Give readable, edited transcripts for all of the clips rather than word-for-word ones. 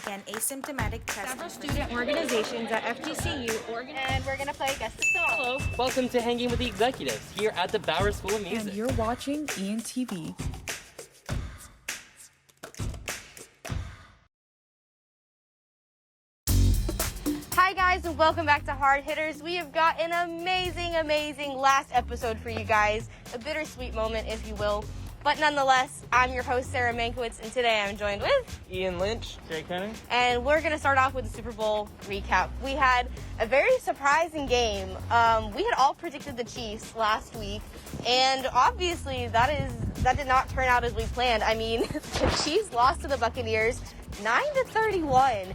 began asymptomatic testing. Several student organizations at FGCU and we're going to play Guess the Song. Hello, welcome to Hanging with the Executives here at the Bauer School of Music. And you're watching ENTV. Hi guys, and welcome back to Hard Hitters. We have got an amazing last episode for you guys. A bittersweet moment, if you will. But nonetheless, I'm your host, Sarah Mankowitz, and today I'm joined with Lynch, Henning. And we're going to start off with the Super Bowl recap. We had a very surprising game. We had all predicted the Chiefs last week, and obviously that did not turn out as we planned. I mean, the Chiefs lost to the Buccaneers 9-31.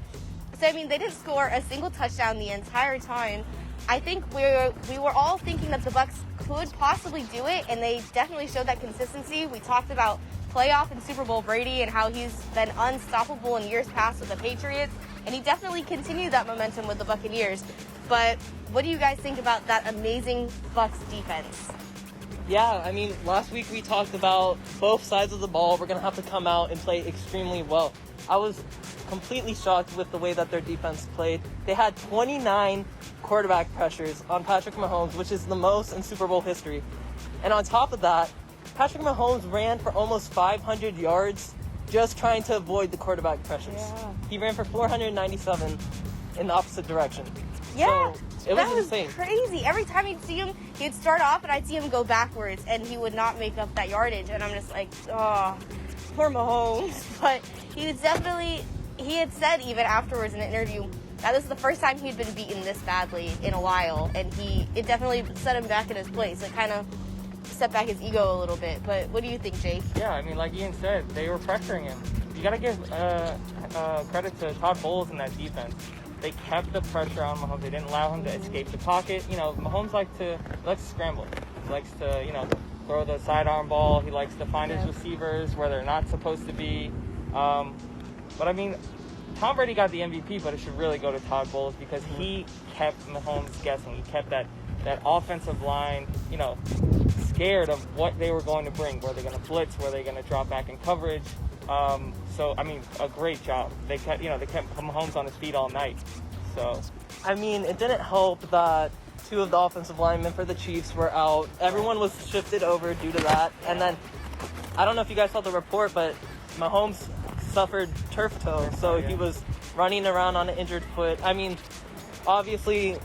So, I mean, they didn't score a single touchdown the entire time. I think we were all thinking that the Bucs could possibly do it, and they definitely showed that consistency. We talked about playoff and Super Bowl Brady and how he's been unstoppable in years past with the Patriots, and he definitely continued that momentum with the Buccaneers. But what do you guys think about that amazing Bucs defense? Yeah, I mean, last week we talked about both sides of the ball. We're going to have to come out and play extremely well. I was completely shocked with the way that their defense played. They had 29 quarterback pressures on Patrick Mahomes, which is the most in Super Bowl history. And on top of that, Patrick Mahomes ran for almost 500 yards just trying to avoid the quarterback pressures. Yeah. He ran for 497 in the opposite direction. Yeah, so it was insane. Crazy. Every time you'd see him, he'd start off and I'd see him go backwards and he would not make up that yardage. And I'm just like, oh, poor Mahomes. But he had said even afterwards in an interview that this is the first time he'd been beaten this badly in a while, and it definitely set him back in his place. It kind of set back his ego a little bit. But what do you think, Jake? Yeah, I mean, like Ian said, they were pressuring him. You got to give credit to Todd Bowles in that defense. They kept the pressure on Mahomes. They didn't allow him to escape the pocket. You know, Mahomes likes to scramble. He likes to, throw the sidearm ball. He likes to find his receivers where they're not supposed to be. But, I mean, Tom Brady got the MVP, but it should really go to Todd Bowles because he kept Mahomes guessing. He kept that offensive line, scared of what they were going to bring. Were they going to blitz? Were they going to drop back in coverage? So, I mean, a great job. They kept Mahomes on his feet all night. So, I mean, it didn't help that two of the offensive linemen for the Chiefs were out. Everyone was shifted over due to that. And then, I don't know if you guys saw the report, but Mahomes suffered turf toe, so he was running around on an injured foot. I mean, obviously,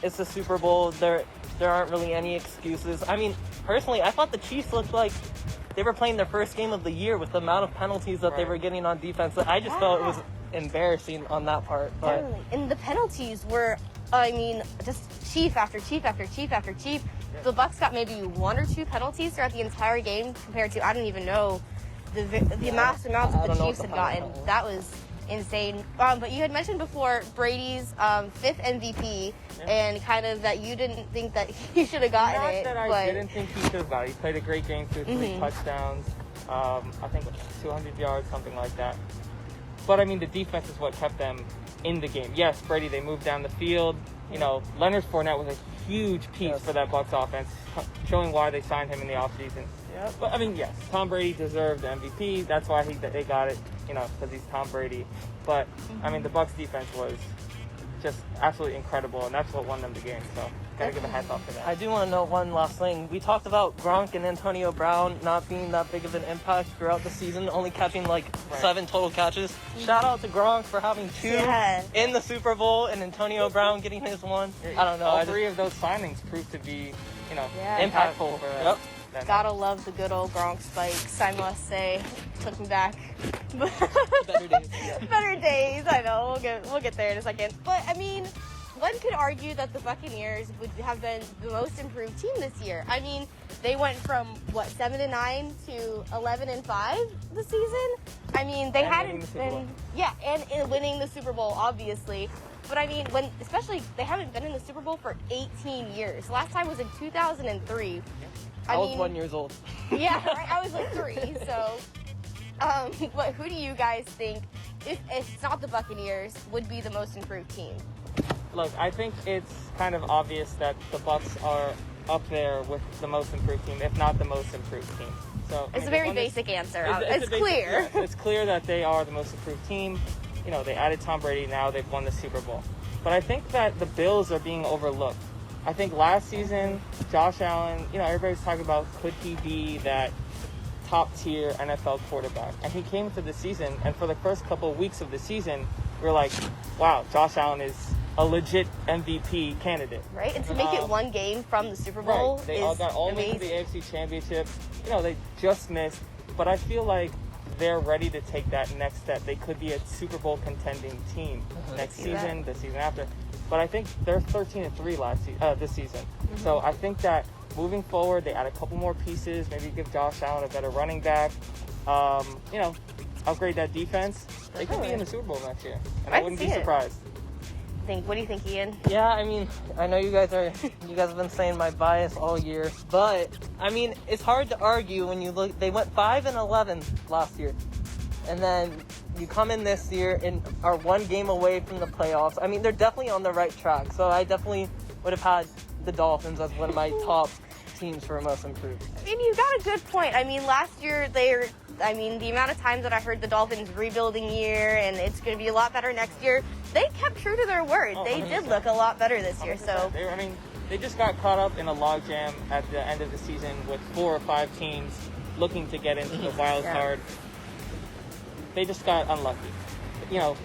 it's the Super Bowl. There aren't really any excuses. I mean, personally, I thought the Chiefs looked like they were playing their first game of the year with the amount of penalties that they were getting on defense. I just felt it was embarrassing on that part. But Definitely. And the penalties were, I mean, just chief after chief after chief after chief. Yeah. The Bucs got maybe one or two penalties throughout the entire game compared to, I don't even know, the amounts that the Chiefs had gotten. That was insane. But you had mentioned before Brady's fifth MVP and kind of that you didn't think that he should have gotten it. Not that I didn't think he should have gotten it. He played a great game through 3 touchdowns. I think 200 yards, something like that. But, I mean, the defense is what kept them in the game. Yes, Brady, they moved down the field. Leonard Fournette was a huge piece for that Bucs offense, showing why they signed him in the offseason. Yeah, but I mean, yes, Tom Brady deserved the MVP. That's why they got it, because he's Tom Brady. But I mean, the Bucs defense was just absolutely incredible, and that's what won them the game. So gotta give a hats off to that. I do want to note one last thing. We talked about Gronk and Antonio Brown not being that big of an impact throughout the season, only catching 7 total catches. Shout out to Gronk for having 2 in the Super Bowl, and Antonio Brown getting his 1. I don't know. All 3 of those signings proved to be, impactful for us. Gotta love the good old Gronk spikes, I must say. Took me back. Better days. Better days, I know. We'll get there in a second. But, I mean, one could argue that the Buccaneers would have been the most improved team this year. I mean, they went from, 7-9 to 11-5 this season? I mean, they hadn't been... Yeah, and winning the Super Bowl, obviously. But, I mean, especially, they haven't been in the Super Bowl for 18 years. Last time was in 2003. I was 1 year old. Yeah, right? I was 3, so... but who do you guys think, if it's not the Buccaneers, would be the most improved team? Look, I think it's kind of obvious that the Bucs are up there with the most improved team, if not the most improved team. So it's a very basic answer. It's clear. Clear. Yeah, it's clear that they are the most improved team. they added Tom Brady. Now they've won the Super Bowl. But I think that the Bills are being overlooked. I think last season, Josh Allen, everybody's talking about could he be that top-tier NFL quarterback. And he came into the season, and for the first couple of weeks of the season, we're like, wow, Josh Allen is a legit MVP candidate. Right, and to make it one game from the Super Bowl right. They is all got all the way to the AFC Championship. They just missed. But I feel like they're ready to take that next step. They could be a Super Bowl contending team next season, the season after. But I think they're 13-3 this season. Mm-hmm. So I think that moving forward, they add a couple more pieces. Maybe give Josh Allen a better running back. Upgrade that defense. They could be in the Super Bowl next year, and I wouldn't be surprised. What do you think, Ian? Yeah, I mean, I know you guys have been saying my bias all year, but I mean, it's hard to argue when you look. They went 5-11 last year, and then you come in this year and are one game away from the playoffs. I mean, they're definitely on the right track. So I definitely would have had the Dolphins as one of my top teams for most improved. I mean, you got a good point. I mean, last year the amount of times that I heard the Dolphins rebuilding year and it's going to be a lot better next year, they kept true to their word. They did look a lot better this year. So they just got caught up in a logjam at the end of the season with 4 or 5 teams looking to get into the wild card. They just got unlucky. A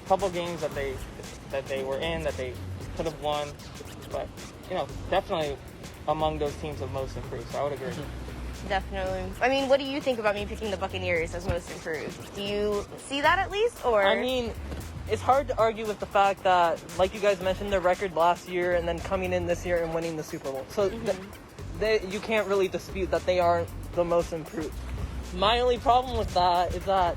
couple games that they were in that they could have won, but definitely among those teams of most improved. So I would agree. Definitely. I mean, what do you think about me picking the Buccaneers as most improved? Do you see that at least, or? I mean, it's hard to argue with the fact that, like you guys mentioned, their record last year and then coming in this year and winning the Super Bowl. So you can't really dispute that they aren't the most improved. My only problem with that is that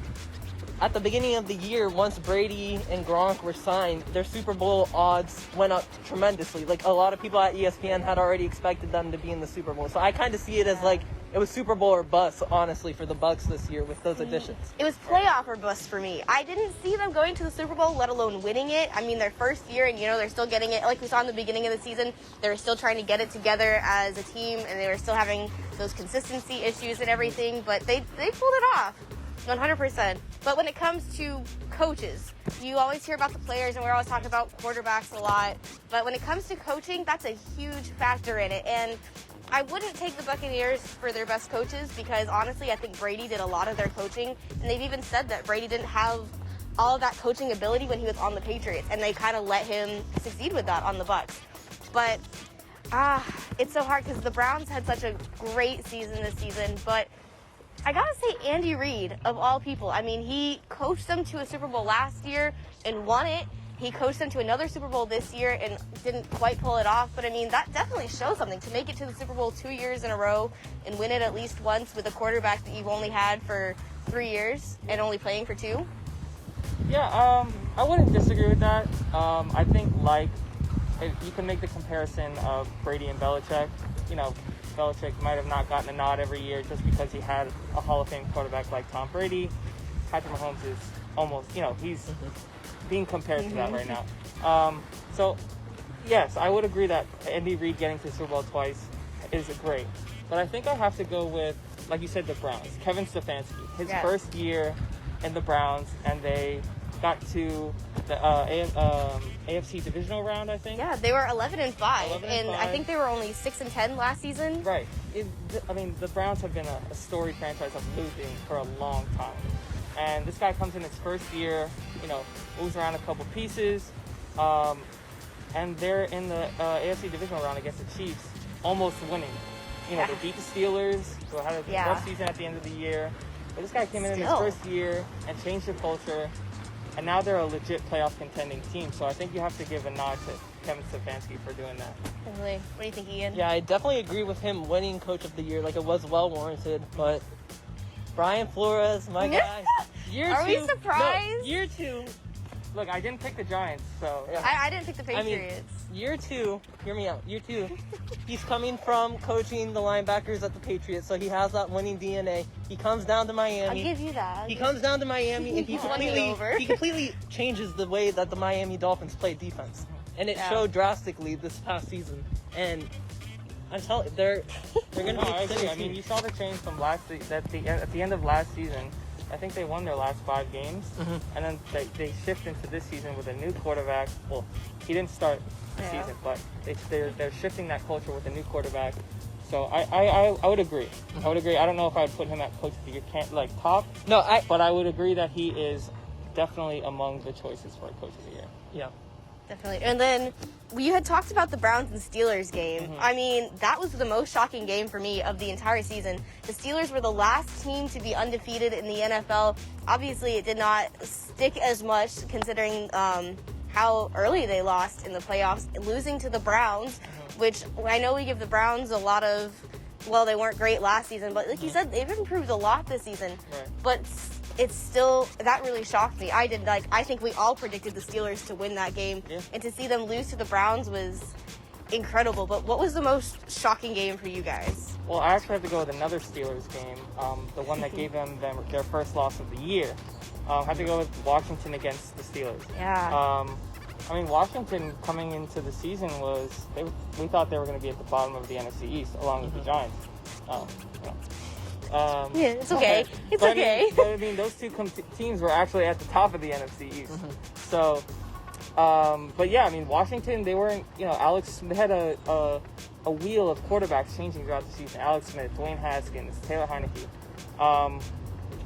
at the beginning of the year, once Brady and Gronk were signed, their Super Bowl odds went up tremendously. Like, a lot of people at ESPN had already expected them to be in the Super Bowl. So I kind of see it as like, it was Super Bowl or bust, honestly, for the Bucs this year with those additions. It was playoff or bust for me. I didn't see them going to the Super Bowl, let alone winning it. I mean, their first year, and they're still getting it. Like we saw in the beginning of the season, they were still trying to get it together as a team, and they were still having those consistency issues and everything. But they pulled it off, 100%. But when it comes to coaches, you always hear about the players, and we're always talking about quarterbacks a lot. But when it comes to coaching, that's a huge factor in it. And I wouldn't take the Buccaneers for their best coaches because, honestly, I think Brady did a lot of their coaching. And they've even said that Brady didn't have all of that coaching ability when he was on the Patriots. And they kind of let him succeed with that on the Bucs. But it's so hard because the Browns had such a great season this season. But I got to say, Andy Reid, of all people, I mean, he coached them to a Super Bowl last year and won it. He coached them to another Super Bowl this year and didn't quite pull it off. But, I mean, that definitely shows something. To make it to the Super Bowl 2 years in a row and win it at least once with a quarterback that you've only had for 3 years and only playing for 2. Yeah, I wouldn't disagree with that. I think, if you can make the comparison of Brady and Belichick. Belichick might have not gotten a nod every year just because he had a Hall of Fame quarterback like Tom Brady. Patrick Mahomes is almost, he's being compared to that right now. So, yes, I would agree that Andy Reid getting to the Super Bowl twice is great. But I think I have to go with, like you said, the Browns. Kevin Stefanski. His first year in the Browns, and they got to the AFC divisional round, I think. Yeah, they were 11-5, and I think they were only 6-10 last season. Right. The Browns have been a storied franchise of losing for a long time. And this guy comes in his first year, moves around a couple pieces, and they're in the AFC divisional round against the Chiefs, almost winning. They beat the Steelers, who had a rough season at the end of the year. But this guy came in his first year and changed the culture, and now they're a legit playoff contending team. So I think you have to give a nod to Kevin Stefanski for doing that. Definitely. What do you think, Ian? Yeah, I definitely agree with him winning Coach of the Year. It was well warranted, but Brian Flores, my guy. Are we surprised? No, year 2. Look, I didn't pick the Giants, so... Yeah. I didn't pick the Patriots. Year 2, hear me out. Year 2, he's coming from coaching the linebackers at the Patriots, so he has that winning DNA. He comes down to Miami. I'll give you that. He comes down to Miami, and he completely changes the way that the Miami Dolphins play defense. And it showed drastically this past season. And I'm telling you, they're going to be... I agree. I mean, you saw the change from at the end of last season. I think they won their last 5 games, and then they shift into this season with a new quarterback. Well, he didn't start the season, but they're shifting that culture with a new quarterback. So I would agree. I would agree. I don't know if I would put him at coach of the year, top. No, but I would agree that he is definitely among the choices for coach of the year. Yeah. Definitely. And then you had talked about the Browns and Steelers game. I mean, that was the most shocking game for me of the entire season. The Steelers were the last team to be undefeated in the NFL. Obviously, it did not stick as much considering how early they lost in the playoffs, losing to the Browns, which I know we give the Browns a lot of, well, they weren't great last season, but like you said, they've improved a lot this season. Right. But it's still, that really shocked me. I think we all predicted the Steelers to win that game. Yeah. And to see them lose to the Browns was incredible. But what was the most shocking game for you guys? Well, I actually have to go with another Steelers game, the one that gave them their first loss of the year. I have to go with Washington against the Steelers. Yeah. I mean, Washington coming into the season we thought they were going to be at the bottom of the NFC East along with the Giants. Yeah, it's okay. It's okay. I mean, those two teams were actually at the top of the NFC East. So, but yeah, I mean, Washington, they weren't, they had a wheel of quarterbacks changing throughout the season. Alex Smith, Dwayne Haskins, Taylor Heineke.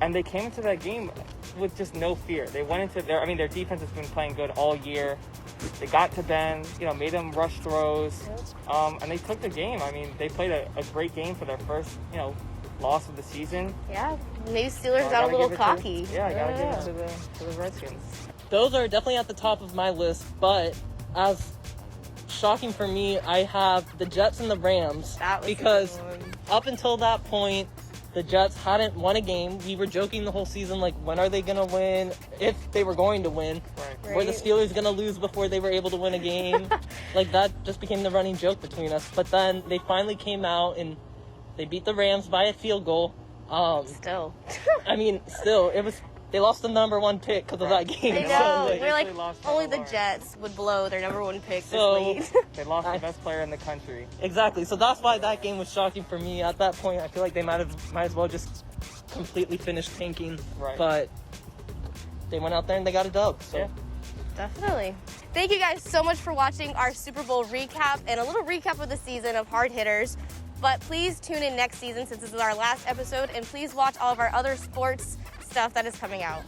And they came into that game with just no fear. They went into their defense has been playing good all year. They got to Ben, made them rush throws, and they took the game. I mean, they played a great game for their first, loss of the season. Yeah, maybe Steelers got a little cocky. I gotta give it to the Redskins. Those are definitely at the top of my list, but as shocking for me, I have the Jets and the Rams. That was because a good one. up until that point, the Jets hadn't won a game. We were joking the whole season, like, when are they going to win? If they were going to win. Right. Were the Steelers going to lose before they were able to win a game? Like, that just became the running joke between us. But then they finally came out and they beat the Rams by a field goal. Still. I mean, still, they lost the number 1 pick because of that game. I know. So, like, We're like, They lost only Trevor the Jets would blow their number 1 pick So- this lead. They lost the best player in the country. exactly. So that's why that game was shocking for me. At that point, I feel like they might as well just completely finished tanking. Right. But they went out there and they got a dub. So. Yeah. Definitely. Thank you guys so much for watching our Super Bowl recap and a little recap of the season of Hard Hitters. But please tune in next season since this is our last episode, and please watch all of our other sports stuff that is coming out.